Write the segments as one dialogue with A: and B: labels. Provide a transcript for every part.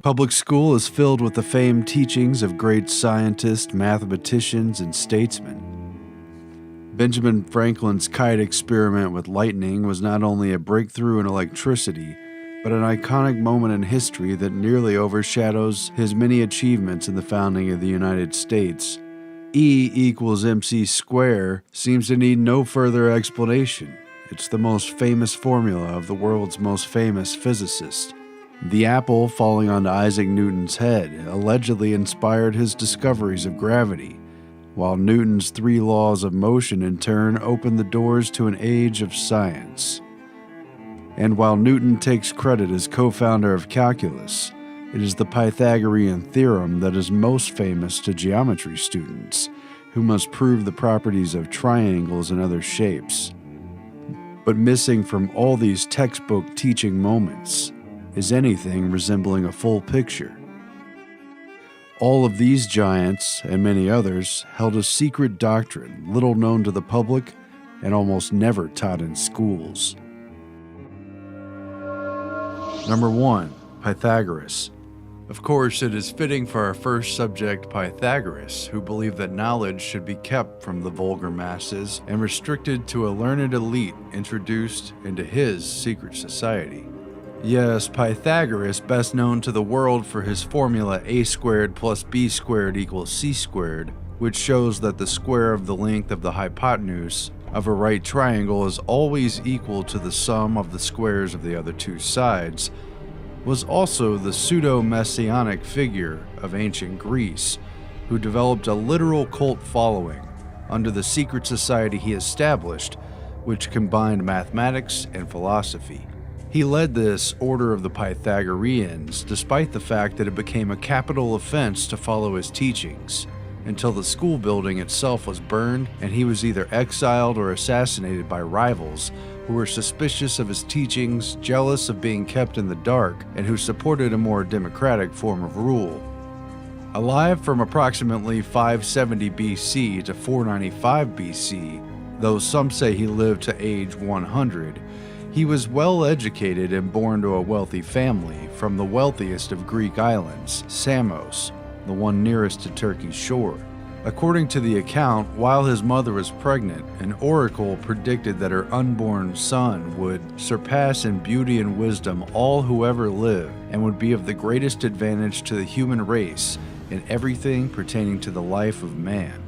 A: Public school is filled with the famed teachings of great scientists, mathematicians, and statesmen. Benjamin Franklin's kite experiment with lightning was not only a breakthrough in electricity, but an iconic moment in history that nearly overshadows his many achievements in the founding of the United States. E equals mc squared seems to need no further explanation. It's the most famous formula of the world's most famous physicist. The apple falling onto Isaac Newton's head allegedly inspired his discoveries of gravity, while Newton's 3 laws of motion in turn opened the doors to an age of science. And while Newton takes credit as co-founder of calculus, it is the Pythagorean theorem that is most famous to geometry students, who must prove the properties of triangles and other shapes. But missing from all these textbook teaching moments is anything resembling a full picture. All of these giants, and many others, held a secret doctrine little known to the public and almost never taught in schools. Number 1. Pythagoras. Of course, it is fitting for our first subject, Pythagoras, who believed that knowledge should be kept from the vulgar masses and restricted to a learned elite introduced into his secret society. Yes, Pythagoras, best known to the world for his formula a squared plus b squared equals c squared, which shows that the square of the length of the hypotenuse of a right triangle is always equal to the sum of the squares of the other 2 sides, was also the pseudo-messianic figure of ancient Greece, who developed a literal cult following under the secret society he established, which combined mathematics and philosophy. He led this order of the Pythagoreans, despite the fact that it became a capital offense to follow his teachings, until the school building itself was burned and he was either exiled or assassinated by rivals who were suspicious of his teachings, jealous of being kept in the dark, and who supported a more democratic form of rule. Alive from approximately 570 BC to 495 BC, though some say he lived to age 100, he was well educated and born to a wealthy family from the wealthiest of Greek islands, Samos, the one nearest to Turkey's shore. According to the account, while his mother was pregnant, an oracle predicted that her unborn son would surpass in beauty and wisdom all who ever lived and would be of the greatest advantage to the human race in everything pertaining to the life of man.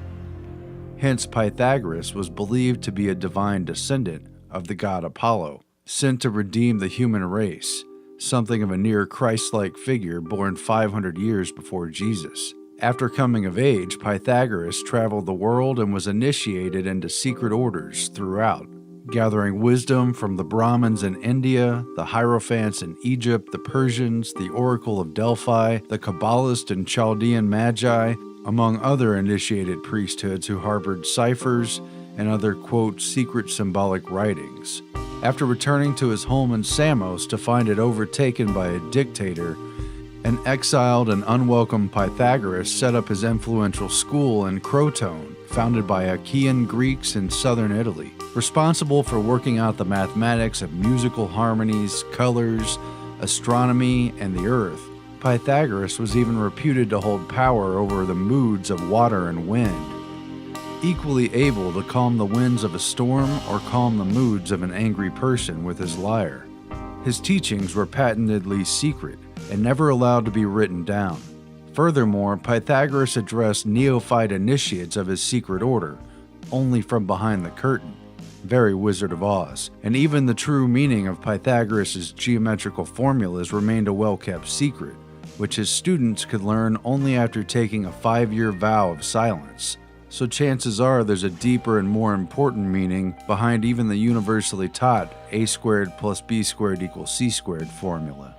A: Hence, Pythagoras was believed to be a divine descendant of the god Apollo, sent to redeem the human race, something of a near Christ-like figure born 500 years before Jesus. After coming of age, Pythagoras traveled the world and was initiated into secret orders throughout, gathering wisdom from the Brahmins in India, the Hierophants in Egypt, the Persians, the Oracle of Delphi, the Kabbalist and Chaldean Magi, among other initiated priesthoods who harbored ciphers and other, quote, secret symbolic writings. After returning to his home in Samos to find it overtaken by a dictator, an exiled and unwelcome Pythagoras set up his influential school in Crotone, founded by Achaean Greeks in southern Italy, responsible for working out the mathematics of musical harmonies, colors, astronomy, and the earth. Pythagoras was even reputed to hold power over the moods of water and wind, equally able to calm the winds of a storm or calm the moods of an angry person with his lyre. His teachings were patently secret and never allowed to be written down. Furthermore, Pythagoras addressed neophyte initiates of his secret order only from behind the curtain, very Wizard of Oz, and even the true meaning of Pythagoras' geometrical formulas remained a well-kept secret, which his students could learn only after taking a 5-year vow of silence. So chances are there's a deeper and more important meaning behind even the universally taught a squared plus b squared equals c squared formula.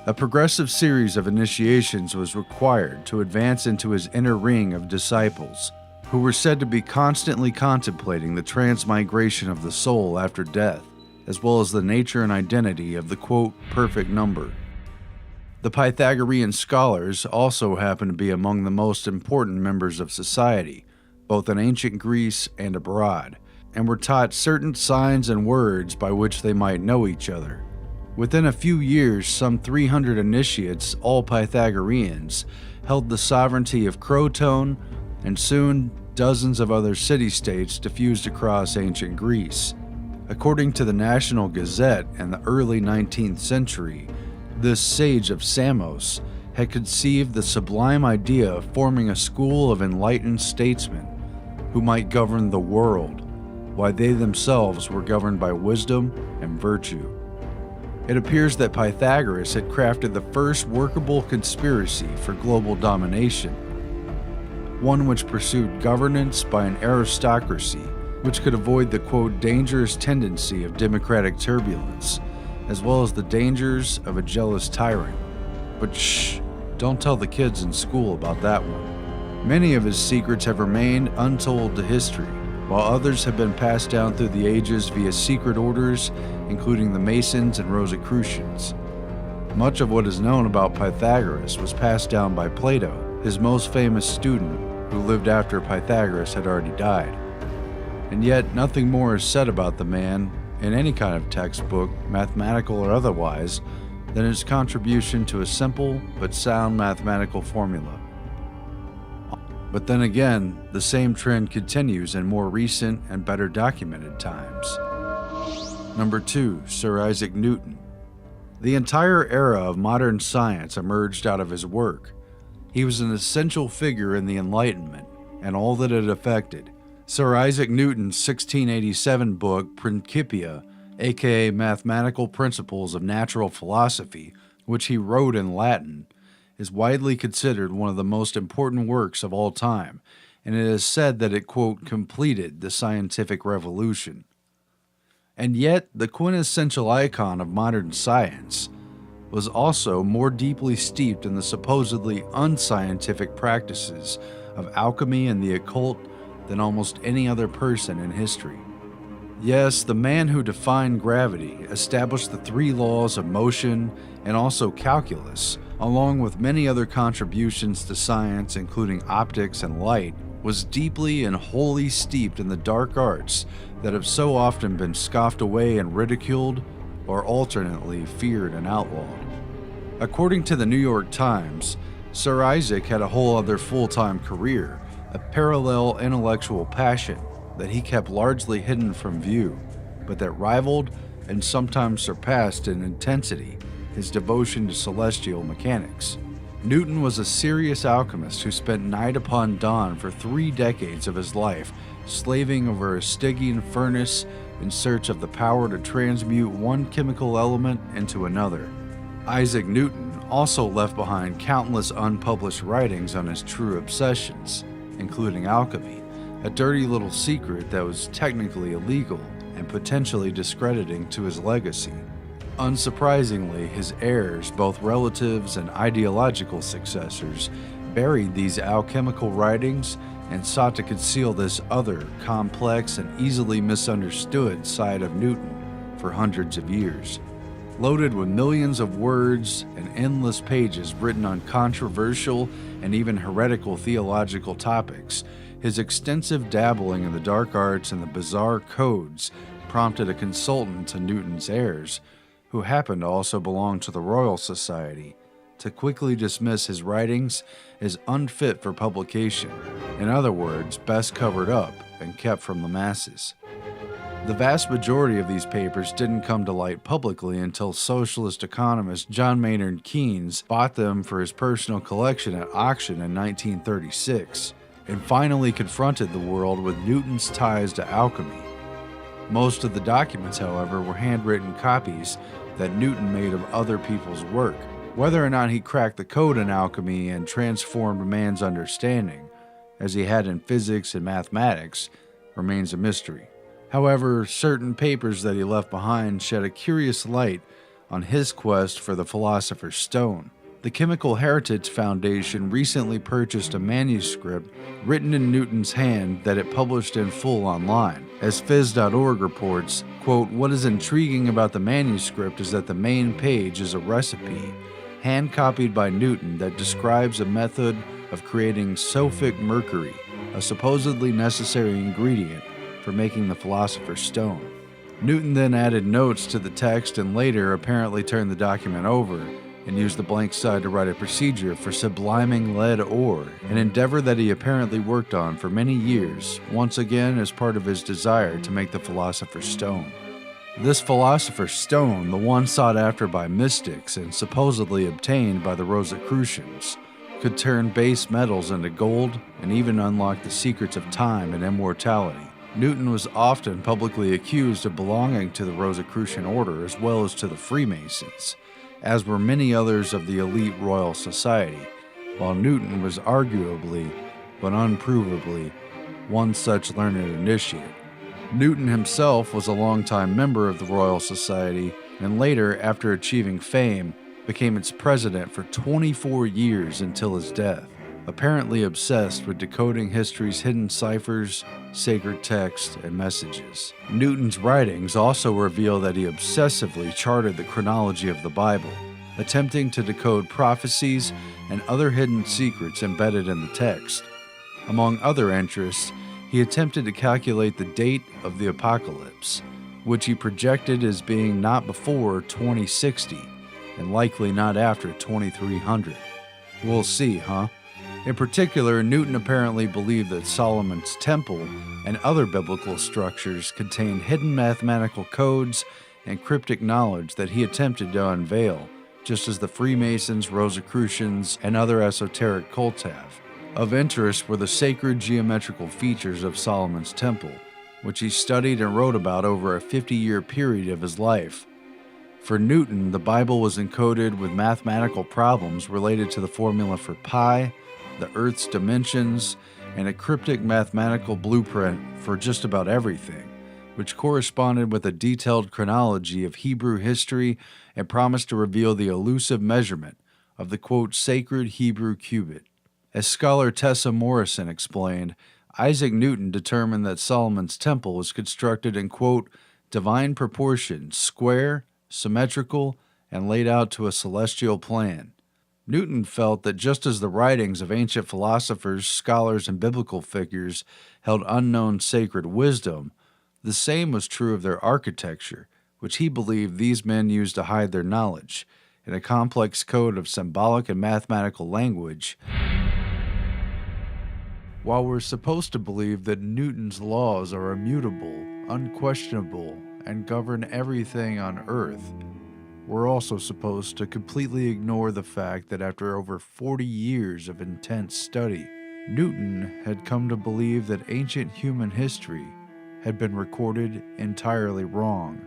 A: A progressive series of initiations was required to advance into his inner ring of disciples, who were said to be constantly contemplating the transmigration of the soul after death, as well as the nature and identity of the, quote, perfect number. The Pythagorean scholars also happened to be among the most important members of society, both in ancient Greece and abroad, and were taught certain signs and words by which they might know each other. Within a few years, some 300 initiates, all Pythagoreans, held the sovereignty of Croton, and soon dozens of other city-states diffused across ancient Greece. According to the National Gazette in the early 19th century, this sage of Samos had conceived the sublime idea of forming a school of enlightened statesmen who might govern the world, while they themselves were governed by wisdom and virtue. It appears that Pythagoras had crafted the first workable conspiracy for global domination, one which pursued governance by an aristocracy which could avoid the, quote, dangerous tendency of democratic turbulence, as well as the dangers of a jealous tyrant. But shh, don't tell the kids in school about that one. Many of his secrets have remained untold to history, while others have been passed down through the ages via secret orders, including the Masons and Rosicrucians. Much of what is known about Pythagoras was passed down by Plato, his most famous student, who lived after Pythagoras had already died. And yet, nothing more is said about the man in any kind of textbook, mathematical or otherwise, than his contribution to a simple but sound mathematical formula. But then again, the same trend continues in more recent and better documented times. Number 2, Sir Isaac Newton. The entire era of modern science emerged out of his work. He was an essential figure in the Enlightenment and all that it affected. Sir Isaac Newton's 1687 book, Principia, aka Mathematical Principles of Natural Philosophy, which he wrote in Latin, is widely considered one of the most important works of all time, and it is said that it, quote, completed the scientific revolution. And yet, the quintessential icon of modern science was also more deeply steeped in the supposedly unscientific practices of alchemy and the occult than almost any other person in history. Yes, the man who defined gravity, established the 3 laws of motion, and also calculus, along with many other contributions to science including optics and light, was deeply and wholly steeped in the dark arts that have so often been scoffed away and ridiculed, or alternately feared and outlawed. According to the New York Times, Sir Isaac had a whole other full-time career, a parallel intellectual passion that he kept largely hidden from view, but that rivaled and sometimes surpassed in intensity his devotion to celestial mechanics. Newton was a serious alchemist who spent night upon dawn for 3 decades of his life, slaving over a Stygian furnace in search of the power to transmute one chemical element into another. Isaac Newton also left behind countless unpublished writings on his true obsessions, including alchemy, a dirty little secret that was technically illegal and potentially discrediting to his legacy. Unsurprisingly, his heirs, both relatives and ideological successors, buried these alchemical writings and sought to conceal this other, complex and easily misunderstood side of Newton for hundreds of years. Loaded with millions of words and endless pages written on controversial and even heretical theological topics, his extensive dabbling in the dark arts and the bizarre codes prompted a consultant to Newton's heirs, who happened to also belong to the Royal Society, to quickly dismiss his writings as unfit for publication, in other words, best covered up and kept from the masses. The vast majority of these papers didn't come to light publicly until socialist economist John Maynard Keynes bought them for his personal collection at auction in 1936, and finally confronted the world with Newton's ties to alchemy. Most of the documents, however, were handwritten copies that Newton made of other people's work. Whether or not he cracked the code in alchemy and transformed man's understanding, as he had in physics and mathematics, remains a mystery. However, certain papers that he left behind shed a curious light on his quest for the Philosopher's Stone. The Chemical Heritage Foundation recently purchased a manuscript written in Newton's hand that it published in full online. As Phys.org reports, quote, "What is intriguing about the manuscript is that the main page is a recipe, hand-copied by Newton, that describes a method of creating sulfic mercury, a supposedly necessary ingredient for making the Philosopher's Stone. Newton then added notes to the text and later apparently turned the document over and used the blank side to write a procedure for subliming lead ore, an endeavor that he apparently worked on for many years, once again as part of his desire to make the Philosopher's Stone. This Philosopher's Stone, the one sought after by mystics and supposedly obtained by the Rosicrucians, could turn base metals into gold and even unlock the secrets of time and immortality. Newton was often publicly accused of belonging to the Rosicrucian order as well as to the Freemasons, as were many others of the elite Royal Society, while Newton was arguably, but unprovably, one such learned initiate. Newton himself was a longtime member of the Royal Society, and later, after achieving fame, became its president for 24 years until his death, apparently obsessed with decoding history's hidden ciphers, sacred texts, and messages. Newton's writings also reveal that he obsessively charted the chronology of the Bible, attempting to decode prophecies and other hidden secrets embedded in the text. Among other interests, he attempted to calculate the date of the apocalypse, which he projected as being not before 2060, and likely not after 2300. We'll see, huh? In particular, Newton apparently believed that Solomon's Temple and other biblical structures contained hidden mathematical codes and cryptic knowledge that he attempted to unveil, just as the Freemasons, Rosicrucians, and other esoteric cults have. Of interest were the sacred geometrical features of Solomon's Temple, which he studied and wrote about over a 50-year period of his life. For Newton, the Bible was encoded with mathematical problems related to the formula for pi, the Earth's dimensions, and a cryptic mathematical blueprint for just about everything, which corresponded with a detailed chronology of Hebrew history and promised to reveal the elusive measurement of the, quote, sacred Hebrew cubit. As scholar Tessa Morrison explained, Isaac Newton determined that Solomon's Temple was constructed in, quote, divine proportions, square, symmetrical, and laid out to a celestial plan. Newton felt that just as the writings of ancient philosophers, scholars, and biblical figures held unknown sacred wisdom, the same was true of their architecture, which he believed these men used to hide their knowledge, in a complex code of symbolic and mathematical language. While we're supposed to believe that Newton's laws are immutable, unquestionable, and govern everything on Earth, we're also supposed to completely ignore the fact that after over 40 years of intense study, Newton had come to believe that ancient human history had been recorded entirely wrong.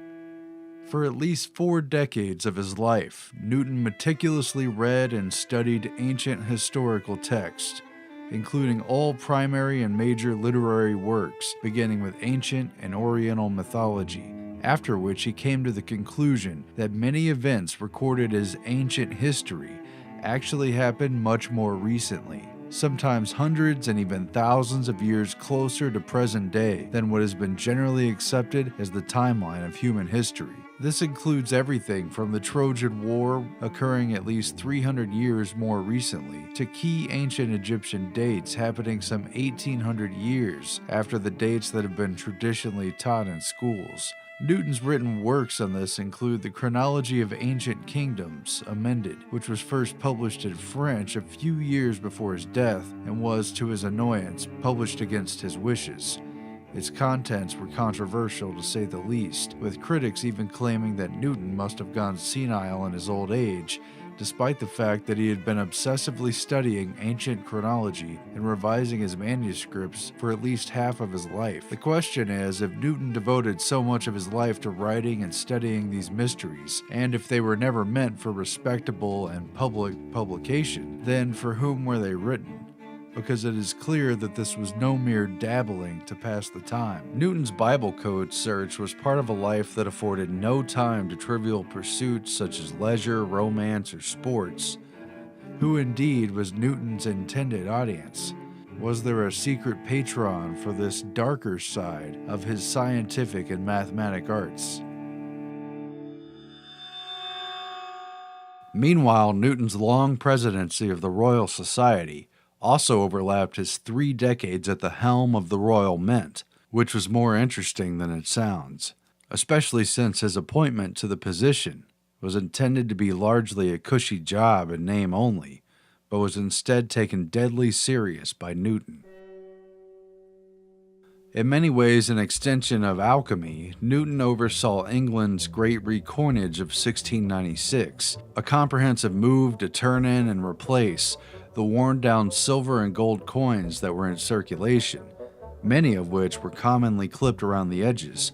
A: For at least 4 decades of his life, Newton meticulously read and studied ancient historical texts, including all primary and major literary works, beginning with ancient and Oriental mythology, after which he came to the conclusion that many events recorded as ancient history actually happened much more recently, sometimes hundreds and even thousands of years closer to present day than what has been generally accepted as the timeline of human history. This includes everything from the Trojan War occurring at least 300 years more recently to key ancient Egyptian dates happening some 1800 years after the dates that have been traditionally taught in schools. Newton's written works on this include the Chronology of Ancient Kingdoms, Amended, which was first published in French a few years before his death and was, to his annoyance, published against his wishes. Its contents were controversial to say the least, with critics even claiming that Newton must have gone senile in his old age, despite the fact that he had been obsessively studying ancient chronology and revising his manuscripts for at least half of his life. The question is, if Newton devoted so much of his life to writing and studying these mysteries, and if they were never meant for respectable and public publication, then for whom were they written? Because it is clear that this was no mere dabbling to pass the time. Newton's Bible code search was part of a life that afforded no time to trivial pursuits such as leisure, romance, or sports. Who indeed was Newton's intended audience? Was there a secret patron for this darker side of his scientific and mathematic arts? Meanwhile, Newton's long presidency of the Royal Society also overlapped his 3 decades at the helm of the Royal Mint, which was more interesting than it sounds. especially since his appointment to the position was intended to be largely a cushy job in name only, but was instead taken deadly serious by Newton. In many ways an extension of alchemy, Newton oversaw England's Great Recoinage of 1696, a comprehensive move to turn in and replace the worn-down silver and gold coins that were in circulation, many of which were commonly clipped around the edges,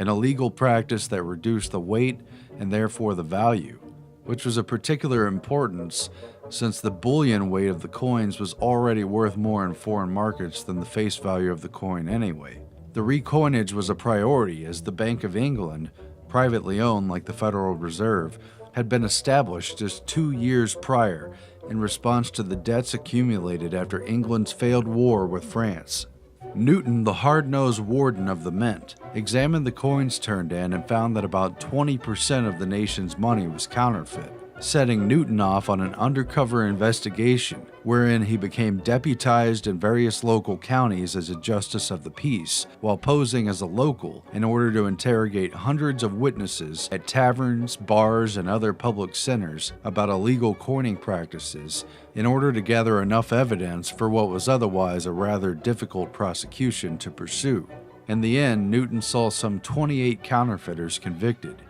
A: an illegal practice that reduced the weight and therefore the value, which was of particular importance since the bullion weight of the coins was already worth more in foreign markets than the face value of the coin anyway. The recoinage was a priority as the Bank of England, privately owned like the Federal Reserve, had been established just 2 years prior in response to the debts accumulated after England's failed war with France. Newton, the hard-nosed warden of the mint, examined the coins turned in and found that about 20% of the nation's money was counterfeit, setting Newton off on an undercover investigation wherein he became deputized in various local counties as a justice of the peace, while posing as a local in order to interrogate hundreds of witnesses at taverns, bars, and other public centers about illegal coining practices in order to gather enough evidence for what was otherwise a rather difficult prosecution to pursue. In the end, Newton saw some 28 counterfeiters convicted.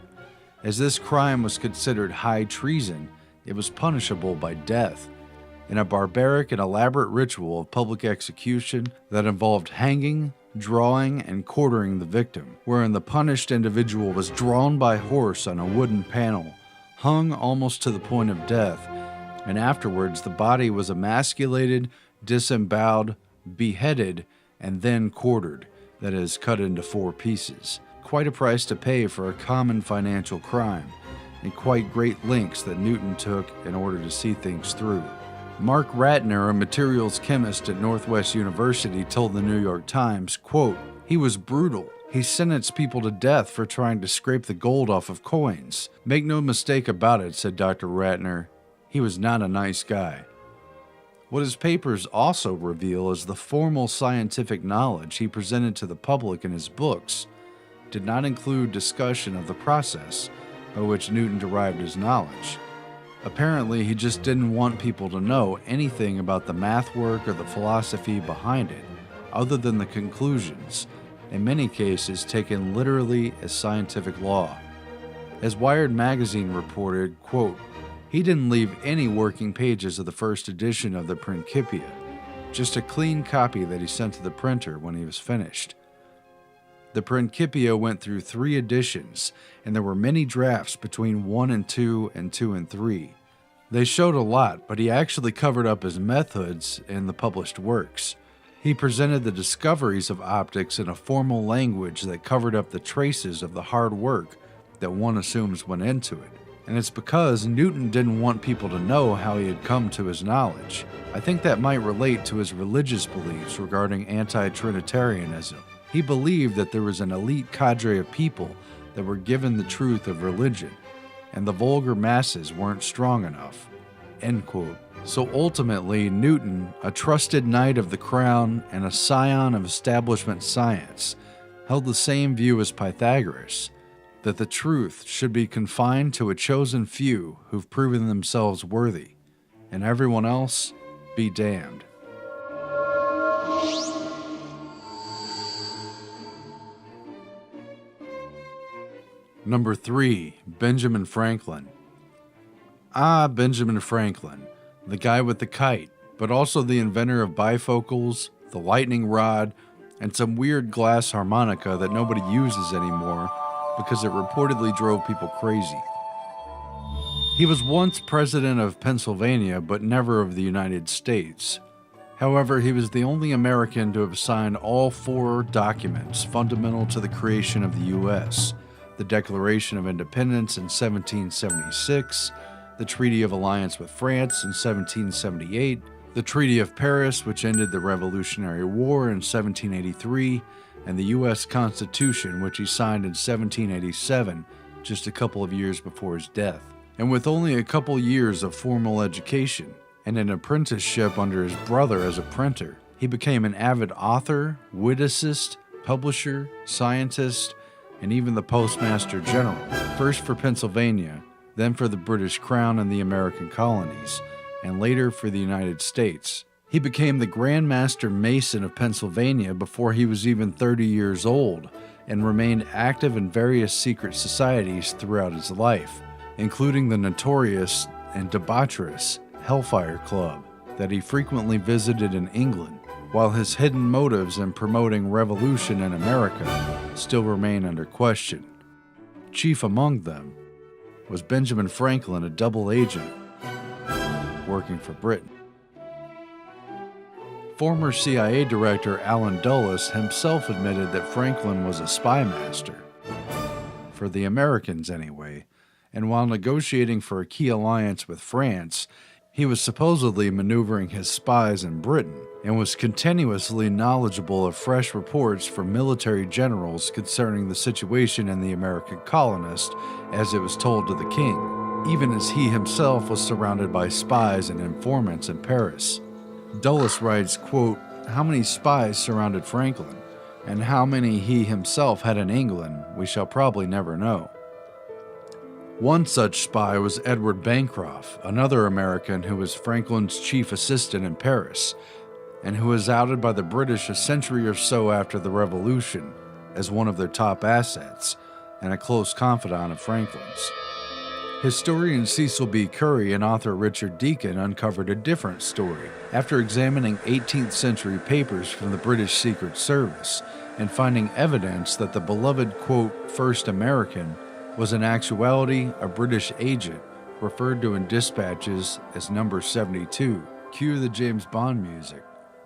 A: As this crime was considered high treason, it was punishable by death, in a barbaric and elaborate ritual of public execution that involved hanging, drawing, and quartering the victim, wherein the punished individual was drawn by horse on a wooden panel, hung almost to the point of death, and afterwards the body was emasculated, disemboweled, beheaded, and then quartered, that is, cut into 4 pieces. Quite a price to pay for a common financial crime, and quite great lengths that Newton took in order to see things through. Mark Ratner, a materials chemist at Northwest University, told the New York Times, quote, "He was brutal. He sentenced people to death for trying to scrape the gold off of coins. Make no mistake about it," said Dr. Ratner, "he was not a nice guy." What his papers also reveal is the formal scientific knowledge he presented to the public in his books did not include discussion of the process by which Newton derived his knowledge. Apparently, he just didn't want people to know anything about the math work or the philosophy behind it, other than the conclusions, in many cases taken literally as scientific law. As Wired magazine reported, quote, "He didn't leave any working pages of the first edition of the Principia, just a clean copy that he sent to the printer when he was finished. The Principia went through 3 editions, and there were many drafts between 1 and 2 and 2 and 3. They showed a lot, but he actually covered up his methods in the published works. He presented the discoveries of optics in a formal language that covered up the traces of the hard work that one assumes went into it. And it's because Newton didn't want people to know how he had come to his knowledge. I think that might relate to his religious beliefs regarding anti-Trinitarianism. He believed that there was an elite cadre of people that were given the truth of religion, and the vulgar masses weren't strong enough." End quote. So ultimately, Newton, a trusted knight of the crown and a scion of establishment science, held the same view as Pythagoras, that the truth should be confined to a chosen few who've proven themselves worthy, and everyone else be damned. Number 3, Benjamin Franklin. Benjamin Franklin, the guy with the kite, but also the inventor of bifocals, the lightning rod, and some weird glass harmonica that nobody uses anymore because it reportedly drove people crazy. He was once president of Pennsylvania, but never of the United States. However, he was the only American to have signed all 4 documents fundamental to the creation of the U.S., the Declaration of Independence in 1776, the Treaty of Alliance with France in 1778, the Treaty of Paris, which ended the Revolutionary War in 1783, and the U.S. Constitution, which he signed in 1787, just a couple of years before his death. And with only a couple years of formal education and an apprenticeship under his brother as a printer, he became an avid author, witticist, publisher, scientist, and even the Postmaster General, first for Pennsylvania, then for the British Crown and the American colonies, and later for the United States. He became the Grand Master Mason of Pennsylvania before he was even 30 years old, and remained active in various secret societies throughout his life, including the notorious and debaucherous Hellfire Club that he frequently visited in England, while his hidden motives in promoting revolution in America still remain under question. Chief among them was Benjamin Franklin, a double agent working for Britain. Former CIA Director Allen Dulles himself admitted that Franklin was a spy master, for the Americans anyway, and while negotiating for a key alliance with France, he was supposedly maneuvering his spies in Britain and was continuously knowledgeable of fresh reports from military generals concerning the situation in the American colonists as it was told to the king, even as he himself was surrounded by spies and informants in Paris. Dulles writes, quote, "How many spies surrounded Franklin, and how many he himself had in England, we shall probably never know." One such spy was Edward Bancroft, another American who was Franklin's chief assistant in Paris, and who was outed by the British a century or so after the Revolution as one of their top assets and a close confidant of Franklin's. Historian Cecil B. Curry and author Richard Deacon uncovered a different story after examining 18th century papers from the British Secret Service and finding evidence that the beloved, quote, "first American" was in actuality a British agent referred to in dispatches as number 72. Cue the James Bond music.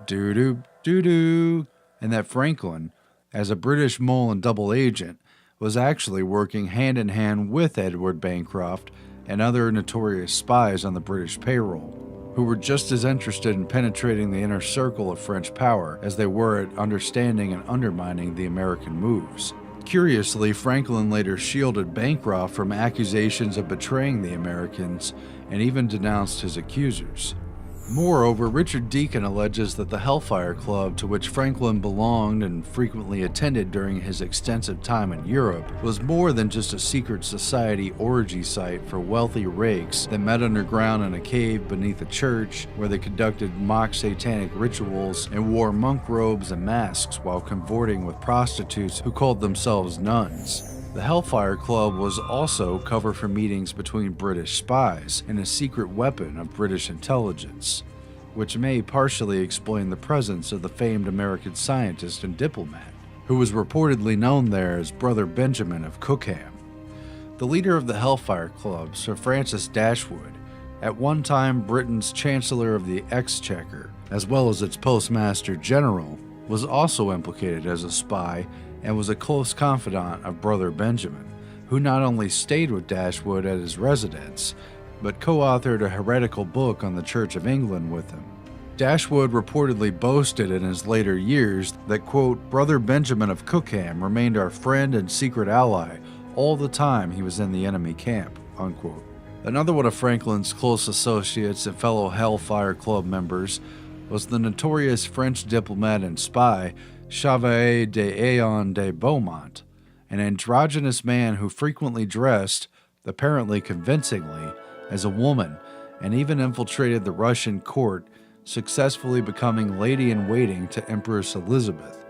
A: Doo-doo, doo-doo. And that Franklin, as a British mole and double agent, was actually working hand-in-hand with Edward Bancroft and other notorious spies on the British payroll, who were just as interested in penetrating the inner circle of French power as they were at understanding and undermining the American moves. Curiously, Franklin later shielded Bancroft from accusations of betraying the Americans and even denounced his accusers. Moreover, Richard Deacon alleges that the Hellfire Club, to which Franklin belonged and frequently attended during his extensive time in Europe, was more than just a secret society orgy site for wealthy rakes that met underground in a cave beneath a church, where they conducted mock satanic rituals and wore monk robes and masks while cavorting with prostitutes who called themselves nuns. The Hellfire Club was also cover for meetings between British spies and a secret weapon of British intelligence, which may partially explain the presence of the famed American scientist and diplomat, who was reportedly known there as Brother Benjamin of Cookham. The leader of the Hellfire Club, Sir Francis Dashwood, at one time Britain's Chancellor of the Exchequer, as well as its Postmaster General, was also implicated as a spy and was a close confidant of Brother Benjamin, who not only stayed with Dashwood at his residence, but co-authored a heretical book on the Church of England with him. Dashwood reportedly boasted in his later years that, quote, "Brother Benjamin of Cookham remained our friend and secret ally all the time he was in the enemy camp," unquote. Another one of Franklin's close associates and fellow Hellfire Club members was the notorious French diplomat and spy Chevalier d'Eon de Beaumont, an androgynous man who frequently dressed, apparently convincingly, as a woman and even infiltrated the Russian court, successfully becoming lady-in-waiting to Empress Elizabeth.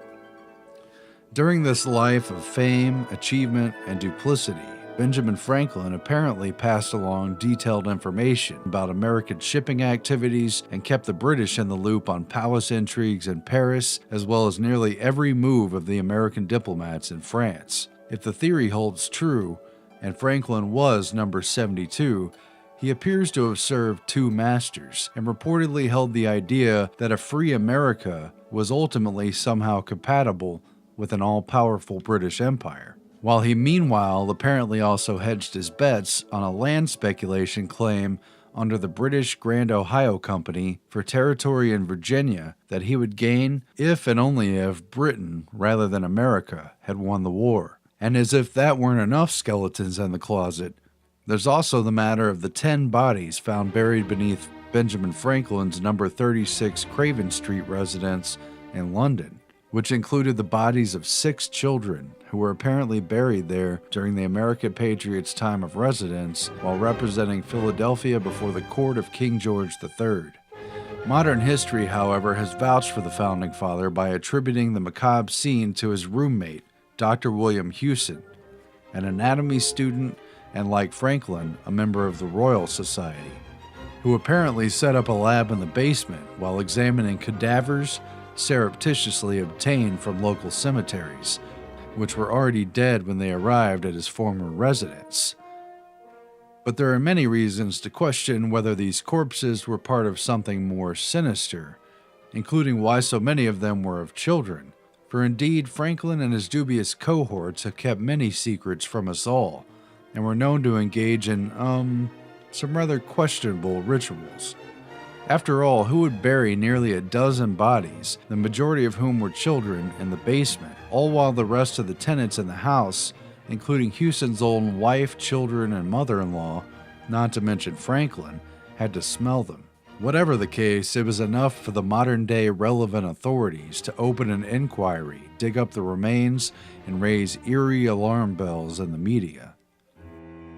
A: During this life of fame, achievement, and duplicity, Benjamin Franklin apparently passed along detailed information about American shipping activities and kept the British in the loop on palace intrigues in Paris, as well as nearly every move of the American diplomats in France. If the theory holds true, and Franklin was number 72, he appears to have served two masters, and reportedly held the idea that a free America was ultimately somehow compatible with an all-powerful British Empire, while he meanwhile apparently also hedged his bets on a land speculation claim under the British Grand Ohio Company for territory in Virginia that he would gain if and only if Britain, rather than America, had won the war. And as if that weren't enough skeletons in the closet, there's also the matter of the 10 bodies found buried beneath Benjamin Franklin's number 36 Craven Street residence in London. which included the bodies of 6 children who were apparently buried there during the American Patriots' time of residence while representing Philadelphia before the court of King George III. Modern history, however, has vouched for the Founding Father by attributing the macabre scene to his roommate, Dr. William Hewson, an anatomy student and, like Franklin, a member of the Royal Society, who apparently set up a lab in the basement while examining cadavers surreptitiously obtained from local cemeteries, which were already dead when they arrived at his former residence. But there are many reasons to question whether these corpses were part of something more sinister, including why so many of them were of children, for indeed Franklin and his dubious cohorts have kept many secrets from us all, and were known to engage in, some rather questionable rituals. After all, who would bury nearly a dozen bodies, the majority of whom were children, in the basement, all while the rest of the tenants in the house, including Hewson's own wife, children, and mother-in-law, not to mention Franklin, had to smell them? Whatever the case, it was enough for the modern-day relevant authorities to open an inquiry, dig up the remains, and raise eerie alarm bells in the media.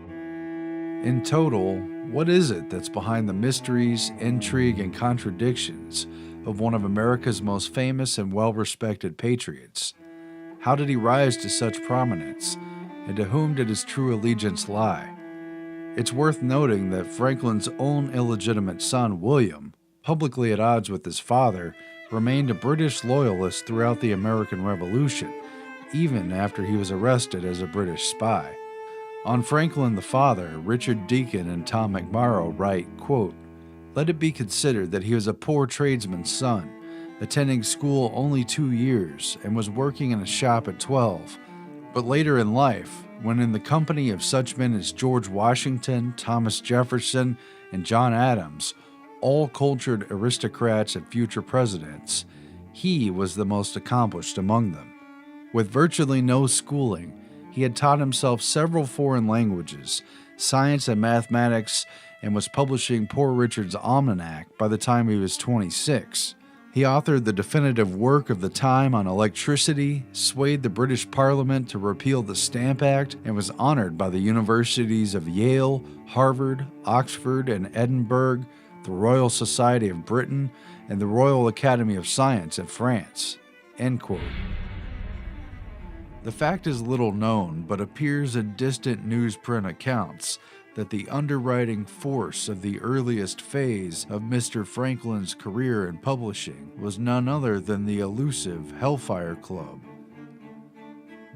A: In total, what is it that's behind the mysteries, intrigue, and contradictions of one of America's most famous and well-respected patriots? How did he rise to such prominence, and to whom did his true allegiance lie? It's worth noting that Franklin's own illegitimate son, William, publicly at odds with his father, remained a British loyalist throughout the American Revolution, even after he was arrested as a British spy. On Franklin the father, Richard Deacon and Tom McMorrow write, quote, "Let it be considered that he was a poor tradesman's son, attending school only 2 years, and was working in a shop at 12. But later in life, when in the company of such men as George Washington, Thomas Jefferson, and John Adams, all cultured aristocrats and future presidents, he was the most accomplished among them. With virtually no schooling, he had taught himself several foreign languages, science and mathematics, and was publishing Poor Richard's Almanac by the time he was 26. He authored the definitive work of the time on electricity, swayed the British Parliament to repeal the Stamp Act, and was honored by the universities of Yale, Harvard, Oxford, and Edinburgh, the Royal Society of Britain, and the Royal Academy of Science in France." End quote. The fact is little known, but appears in distant newsprint accounts that the underwriting force of the earliest phase of Mr. Franklin's career in publishing was none other than the elusive Hellfire Club.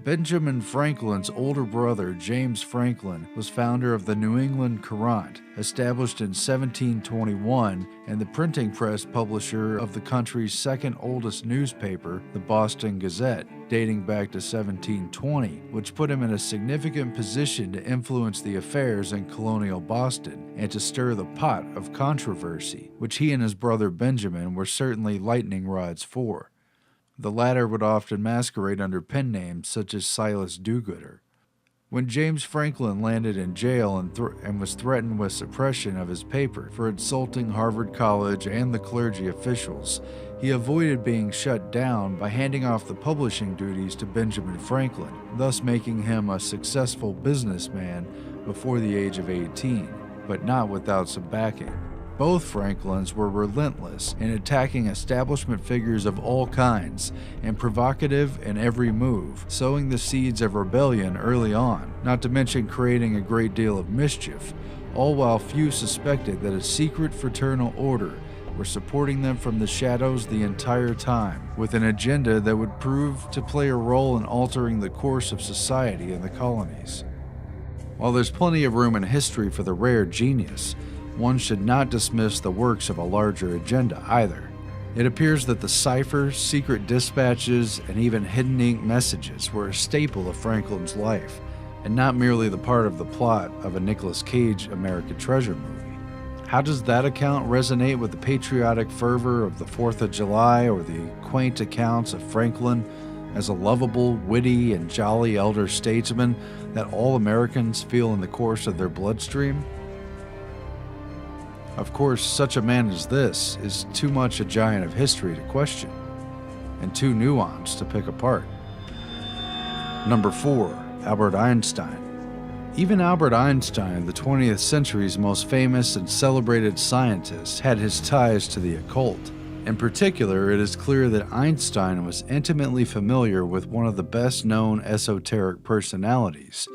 A: Benjamin Franklin's older brother, James Franklin, was founder of the New England Courant, established in 1721, and the printing press publisher of the country's second oldest newspaper, the Boston Gazette, dating back to 1720, which put him in a significant position to influence the affairs in colonial Boston and to stir the pot of controversy, which he and his brother Benjamin were certainly lightning rods for. The latter would often masquerade under pen names such as Silas Do-Gooder. When James Franklin landed in jail and was threatened with suppression of his paper for insulting Harvard College and the clergy officials, he avoided being shut down by handing off the publishing duties to Benjamin Franklin, thus making him a successful businessman before the age of 18, but not without some backing. Both Franklins were relentless in attacking establishment figures of all kinds and provocative in every move, sowing the seeds of rebellion early on, not to mention creating a great deal of mischief, all while few suspected that a secret fraternal order were supporting them from the shadows the entire time, with an agenda that would prove to play a role in altering the course of society in the colonies. While there's plenty of room in history for the rare genius, one should not dismiss the works of a larger agenda either. It appears that the ciphers, secret dispatches, and even hidden ink messages were a staple of Franklin's life, and not merely the part of the plot of a Nicolas Cage American Treasure movie. How does that account resonate with the patriotic fervor of the 4th of July or the quaint accounts of Franklin as a lovable, witty, and jolly elder statesman that all Americans feel in the course of their bloodstream? Of course, such a man as this is too much a giant of history to question. and too nuanced to pick apart. Number 4. Albert Einstein. Even Albert Einstein, the 20th century's most famous and celebrated scientist, had his ties to the occult. In particular, it is clear that Einstein was intimately familiar with one of the best-known esoteric personalities,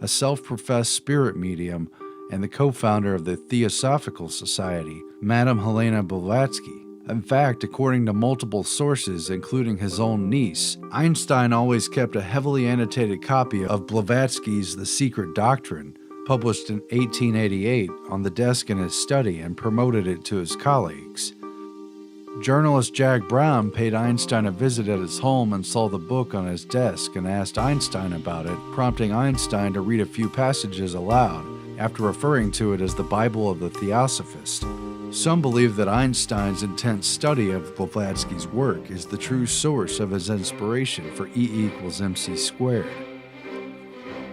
A: a self-professed spirit medium and the co-founder of the Theosophical Society, Madame Helena Blavatsky. In fact, according to multiple sources, including his own niece, Einstein always kept a heavily annotated copy of Blavatsky's The Secret Doctrine, published in 1888, on the desk in his study and promoted it to his colleagues. Journalist Jack Brown paid Einstein a visit at his home and saw the book on his desk and asked Einstein about it, prompting Einstein to read a few passages aloud, after referring to it as the Bible of the Theosophist. Some believe that Einstein's intense study of Blavatsky's work is the true source of his inspiration for E=mc².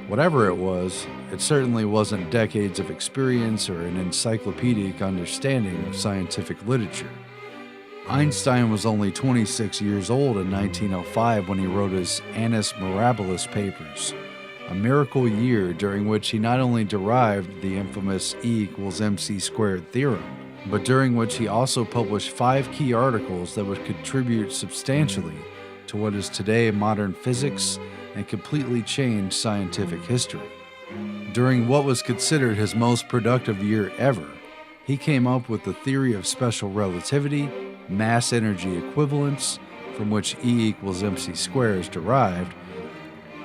A: Whatever it was, it certainly wasn't decades of experience or an encyclopedic understanding of scientific literature. Einstein was only 26 years old in 1905 when he wrote his Annus Mirabilis papers, a miracle year during which he not only derived the infamous E=mc² theorem, but during which he also published 5 key articles that would contribute substantially to what is today modern physics and completely change scientific history. During what was considered his most productive year ever, he came up with the theory of special relativity, mass energy equivalence, from which E=mc² is derived.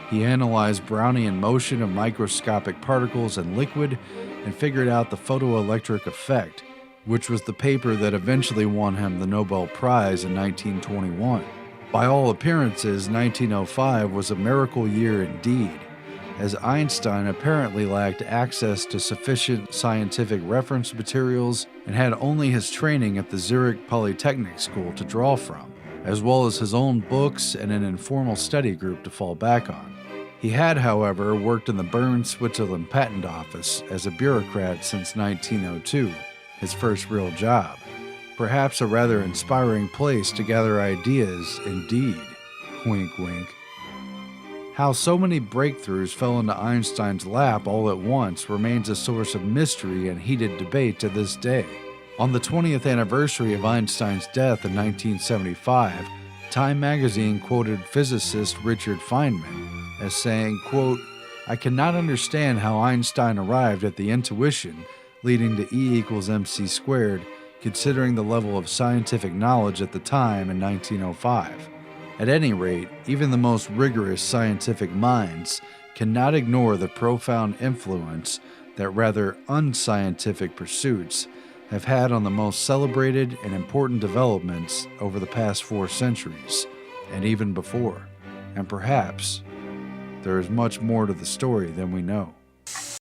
A: He analyzed Brownian motion of microscopic particles in liquid and figured out the photoelectric effect, which was the paper that eventually won him the Nobel Prize in 1921. By all appearances, 1905 was a miracle year indeed, as Einstein apparently lacked access to sufficient scientific reference materials and had only his training at the Zurich Polytechnic School to draw from, as well as his own books and an informal study group to fall back on. He had, however, worked in the Bern, Switzerland Patent Office as a bureaucrat since 1902, his first real job. Perhaps a rather inspiring place to gather ideas, indeed. Wink, wink. How so many breakthroughs fell into Einstein's lap all at once remains a source of mystery and heated debate to this day. On the 20th anniversary of Einstein's death in 1975, Time magazine quoted physicist Richard Feynman as saying, quote, "I cannot understand how Einstein arrived at the intuition leading to E=mc², considering the level of scientific knowledge at the time in 1905. At any rate, even the most rigorous scientific minds cannot ignore the profound influence that rather unscientific pursuits have had on the most celebrated and important developments over the past 4 centuries, and even before. And perhaps there is much more to the story than we know."